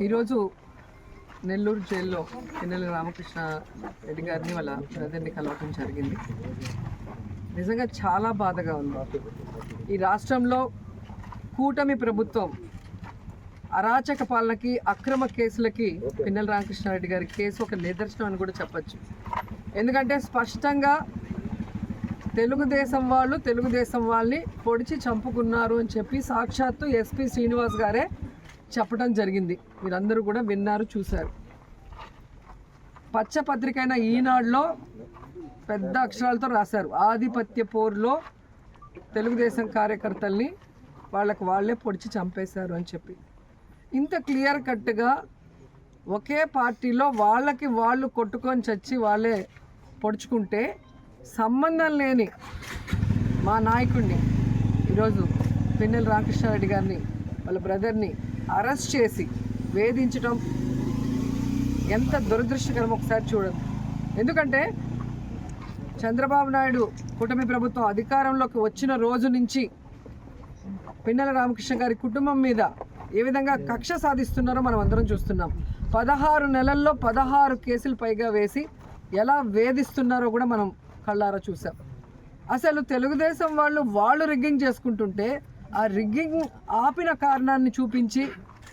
ఈరోజు నెల్లూరు జైల్లో పిన్నెల రామకృష్ణ రెడ్డి గారిని వాళ్ళ బ్రదర్ని కలవటం జరిగింది. నిజంగా చాలా బాధగా ఉంది. ఈ రాష్ట్రంలో కూటమి ప్రభుత్వం అరాచక పాలనకి, అక్రమ కేసులకి పిన్నెల రామకృష్ణారెడ్డి గారి కేసు ఒక నిదర్శనం అని కూడా చెప్పచ్చు. ఎందుకంటే స్పష్టంగా తెలుగుదేశం వాళ్ళని పొడిచి చంపుకున్నారు అని చెప్పి సాక్షాత్తు ఎస్పీ శ్రీనివాస్ గారే చెప్పడం జరిగింది. మీరందరూ కూడా విన్నారు, చూశారు. పచ్చపత్రిక అయిన ఈనాడులో పెద్ద అక్షరాలతో రాశారు, ఆధిపత్య పోరులో తెలుగుదేశం కార్యకర్తల్ని వాళ్ళే పొడిచి చంపేశారు అని చెప్పి. ఇంత క్లియర్ కట్గా ఒకే పార్టీలో వాళ్ళకి వాళ్ళు కొట్టుకొని చచ్చి వాళ్ళే పొడుచుకుంటే సంబంధం లేని మా నాయకుడిని ఈరోజు పిన్నెల రామకృష్ణారెడ్డి గారిని వాళ్ళ బ్రదర్ని అరెస్ట్ చేసి వేధించడం ఎంత దురదృష్టకరం ఒకసారి చూడండి. ఎందుకంటే చంద్రబాబు నాయుడు కూటమి ప్రభుత్వం అధికారంలోకి వచ్చిన రోజు నుంచి పిన్నెల రామకృష్ణ గారి కుటుంబం మీద ఏ విధంగా కక్ష సాధిస్తున్నారో మనం అందరం చూస్తున్నాం. 16 నెలల్లో 16 కేసులు పైగా వేసి ఎలా వేధిస్తున్నారో కూడా మనం కళ్ళారా చూసాం. అసలు తెలుగుదేశం వాళ్ళు రిగ్గింగ్ చేసుకుంటుంటే ఆ రిగ్గింగ్ ఆపిన కారణాన్ని చూపించి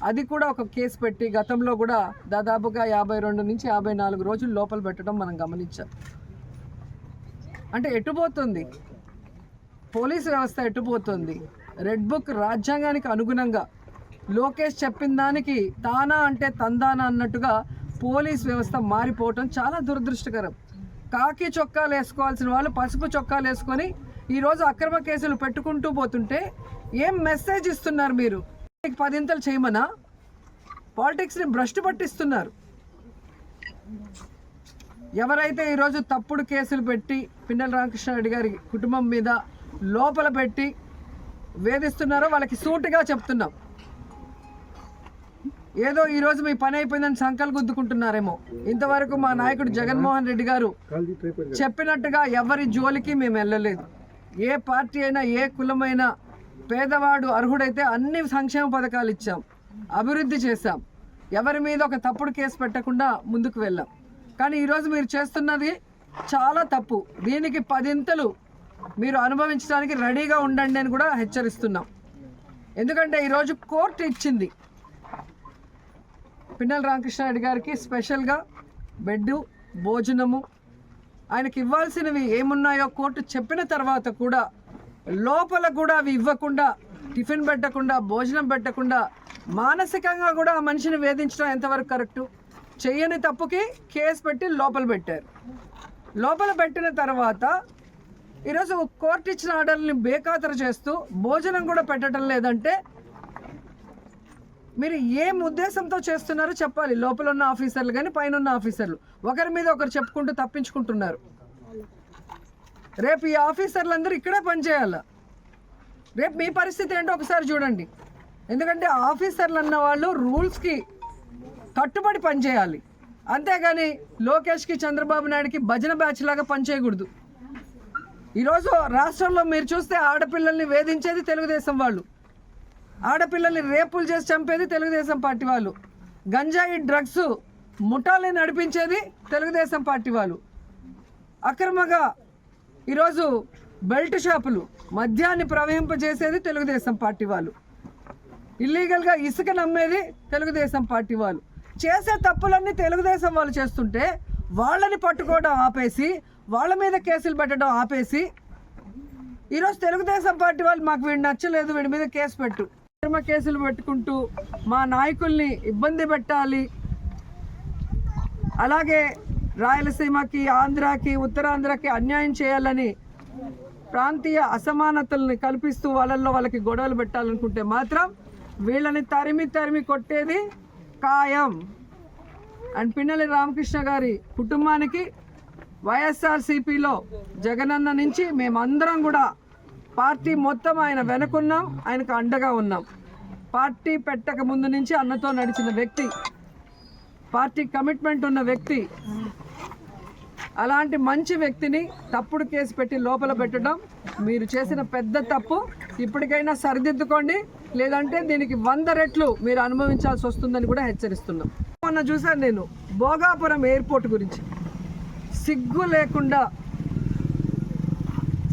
అది కూడా ఒక కేసు పెట్టి గతంలో కూడా దాదాపుగా 52 నుంచి 54 రోజులు లోపల పెట్టడం మనం గమనించాం. అంటే ఎటుపోతుంది పోలీసు వ్యవస్థ, ఎటుపోతుంది? రెడ్ బుక్ రాజ్యాంగానికి అనుగుణంగా లోకేష్ చెప్పిన దానికి తానా అంటే తందానా అన్నట్టుగా పోలీస్ వ్యవస్థ మారిపోవటం చాలా దురదృష్టకరం. కాకి చొక్కాలు వేసుకోవాల్సిన వాళ్ళు పసుపు చొక్కాలు వేసుకొని ఈరోజు అక్రమ కేసులు పెట్టుకుంటూ పోతుంటే ఏం మెసేజ్ ఇస్తున్నారు మీరు? 10 ఇంతలు చేయమనా? పాలిటిక్స్ని భ్రష్టు పట్టిస్తున్నారు. ఎవరైతే ఈరోజు తప్పుడు కేసులు పెట్టి పిన్నెల రామకృష్ణారెడ్డి గారి కుటుంబం మీద లోపల పెట్టి వేధిస్తున్నారో వాళ్ళకి సూటిగా చెప్తున్నాం. ఏదో ఈరోజు మీ పని అయిపోయిందని సంకలు గుద్దుకుంటున్నారేమో. ఇంతవరకు మా నాయకుడు జగన్మోహన్ రెడ్డి గారు చెప్పినట్టుగా ఎవరి జోలికి మేము వెళ్ళలేదు. ఏ పార్టీ అయినా, ఏ కులమైనా, పేదవాడు అర్హుడైతే అన్ని సంక్షేమ పథకాలు ఇచ్చాం, అభివృద్ధి చేశాం. ఎవరి మీద ఒక తప్పుడు కేసు పెట్టకుండా ముందుకు వెళ్ళాం. కానీ ఈరోజు మీరు చేస్తున్నది చాలా తప్పు. దీనికి 10 ఇంతలు మీరు అనుభవించడానికి రెడీగా ఉండండి అని కూడా హెచ్చరిస్తున్నాం. ఎందుకంటే ఈరోజు కోర్టు ఇచ్చింది పిన్నెల రామకృష్ణారెడ్డి గారికి స్పెషల్గా బెడ్డు, భోజనము, ఆయనకి ఇవ్వాల్సినవి ఏమున్నాయో కోర్టు చెప్పిన తర్వాత కూడా లోపల కూడా అవి ఇవ్వకుండా, టిఫిన్ పెట్టకుండా, భోజనం పెట్టకుండా మానసికంగా కూడా ఆ మనిషిని వేధించడం ఎంతవరకు కరెక్టు? చెయ్యని తప్పుకి కేసు పెట్టి లోపల పెట్టారు. లోపల పెట్టిన తర్వాత ఈరోజు కోర్టు ఇచ్చిన ఆర్డర్ని బేఖాతరు చేస్తూ భోజనం కూడా పెట్టడం లేదంటే మీరు ఏం ఉద్దేశంతో చేస్తున్నారో చెప్పాలి. లోపల ఉన్న ఆఫీసర్లు కానీ పైన ఉన్న ఆఫీసర్లు ఒకరి మీద ఒకరు చెప్పుకుంటూ తప్పించుకుంటున్నారు. రేపు ఈ ఆఫీసర్లందరూ ఇక్కడే పనిచేయాల. రేపు మీ పరిస్థితి ఏంటో ఒకసారి చూడండి. ఎందుకంటే ఆఫీసర్లు అన్న వాళ్ళు రూల్స్కి కట్టుబడి పనిచేయాలి. అంతేగాని లోకేష్కి, చంద్రబాబు నాయుడుకి భజన బ్యాచ్ లాగా పనిచేయకూడదు. ఈరోజు రాష్ట్రంలో మీరు చూస్తే ఆడపిల్లల్ని వేధించేది తెలుగుదేశం వాళ్ళు, ఆడపిల్లల్ని రేపులు చేసి చంపేది తెలుగుదేశం పార్టీ వాళ్ళు, గంజాయి డ్రగ్స్ ముఠాలని నడిపించేది తెలుగుదేశం పార్టీ వాళ్ళు, అక్రమంగా ఈరోజు బెల్ట్ షాపులు మద్యాన్ని ప్రవహింపజేసేది తెలుగుదేశం పార్టీ వాళ్ళు, ఇల్లీగల్గా ఇసుక నమ్మేది తెలుగుదేశం పార్టీ వాళ్ళు. చేసే తప్పులన్నీ తెలుగుదేశం వాళ్ళు చేస్తుంటే వాళ్ళని పట్టుకోవడం ఆపేసి, వాళ్ళ మీద కేసులు పెట్టడం ఆపేసి ఈరోజు తెలుగుదేశం పార్టీ వాళ్ళు మాకు వీడు నచ్చలేదు, వీడి మీద కేసు పెట్టు, కేసులు పెట్టుకుంటూ మా నాయకుల్ని ఇబ్బంది పెట్టాలి, అలాగే రాయలసీమకి, ఆంధ్రాకి, ఉత్తరాంధ్రకి అన్యాయం చేయాలని ప్రాంతీయ అసమానతల్ని కల్పిస్తూ వాళ్ళకి గొడవలు పెట్టాలనుకుంటే మాత్రం వీళ్ళని తరిమి కొట్టేది ఖాయం. అండ్ పిన్నెల రామకృష్ణ గారి కుటుంబానికి వైఎస్ఆర్సీపీలో జగనన్న నుంచి మేమందరం కూడా పార్టీ మొత్తం ఆయన వెనుకున్నాం, ఆయనకు అండగా ఉన్నాం. పార్టీ పెట్టక ముందు నుంచి అన్నతో నడిచిన వ్యక్తి, పార్టీ కమిట్మెంట్ ఉన్న వ్యక్తి, అలాంటి మంచి వ్యక్తిని తప్పుడు కేసు పెట్టి లోపల పెట్టడం మీరు చేసిన పెద్ద తప్పు. ఇప్పటికైనా సరిదిద్దుకోండి, లేదంటే దీనికి 100 రెట్లు మీరు అనుభవించాల్సి వస్తుందని కూడా హెచ్చరిస్తున్నాం. మొన్న చూశాను నేను భోగాపురం ఎయిర్పోర్ట్ గురించి. సిగ్గు లేకుండా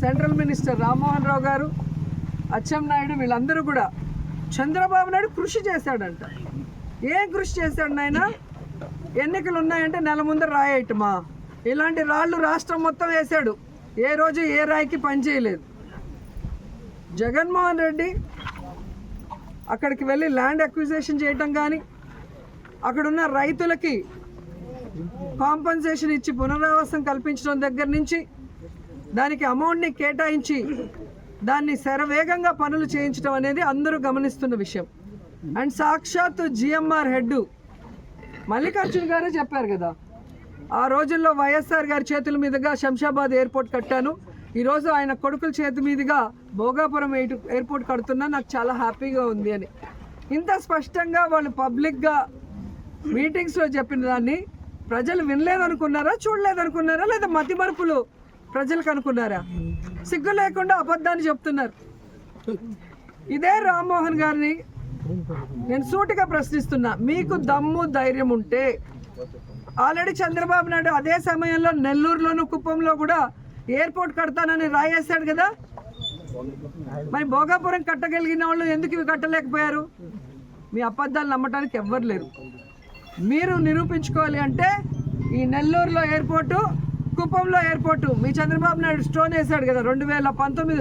సెంట్రల్ మినిస్టర్ రామ్మోహన్ రావు గారు, అచ్చెన్నాయుడు వీళ్ళందరూ కూడా చంద్రబాబు నాయుడు కృషి చేశాడంట. ఏం కృషి చేశాడు నాయన? ఎన్నికలు ఉన్నాయంటే నెల ముందర రాయటమా? ఇలాంటి రాళ్ళు రాష్ట్రం మొత్తం వేశాడు. ఏ రోజు ఏ రాయికి పనిచేయలేదు. జగన్మోహన్ రెడ్డి అక్కడికి వెళ్ళి ల్యాండ్ అక్విజిషన్ చేయటం కానీ, అక్కడున్న రైతులకి కాంపన్సేషన్ ఇచ్చి పునరావాసం కల్పించడం దగ్గర నుంచి, దానికి అమౌంట్ని కేటాయించి దాన్ని శరవేగంగా పనులు చేయించడం అనేది అందరూ గమనిస్తున్న విషయం. అండ్ సాక్షాత్తు జిఎంఆర్ హెడ్ మల్లికార్జున్ గారే చెప్పారు కదా, ఆ రోజుల్లో వైఎస్ఆర్ గారి చేతుల మీదుగా శంషాబాద్ ఎయిర్పోర్ట్ కట్టాను, ఈరోజు ఆయన కొడుకుల చేతి మీదుగా భోగాపురం ఎయిర్పోర్ట్ కడుతున్నా, నాకు చాలా హ్యాపీగా ఉంది అని. ఇంత స్పష్టంగా వాళ్ళు పబ్లిక్గా మీటింగ్స్లో చెప్పిన దాన్ని ప్రజలు వినలేదనుకున్నారా, చూడలేదనుకున్నారా, లేదా మతి మరుపులు ప్రజలకు అనుకున్నారా? సిగ్గు లేకుండా అబద్ధాన్ని చెప్తున్నారు. ఇదే రామ్మోహన్ గారిని నేను సూటిగా ప్రశ్నిస్తున్నా, మీకు దమ్ము ధైర్యం ఉంటే ఆల్రెడీ చంద్రబాబు నాయుడు అదే సమయంలో నెల్లూరులోను కుప్పంలో కూడా ఎయిర్పోర్ట్ కడతానని రాయేశాడు కదా. మరి భోగాపురం కట్టగలిగిన వాళ్ళు ఎందుకు ఇవి కట్టలేకపోయారు? మీ అబద్ధాలు నమ్మటానికి ఎవ్వరు లేరు. మీరు నిరూపించుకోవాలి అంటే ఈ నెల్లూరులో ఎయిర్పోర్టు, కుప్పంలో ఎయిర్పోర్టు మీ చంద్రబాబు నాయుడు స్టోన్ వేశాడు కదా 2019లో.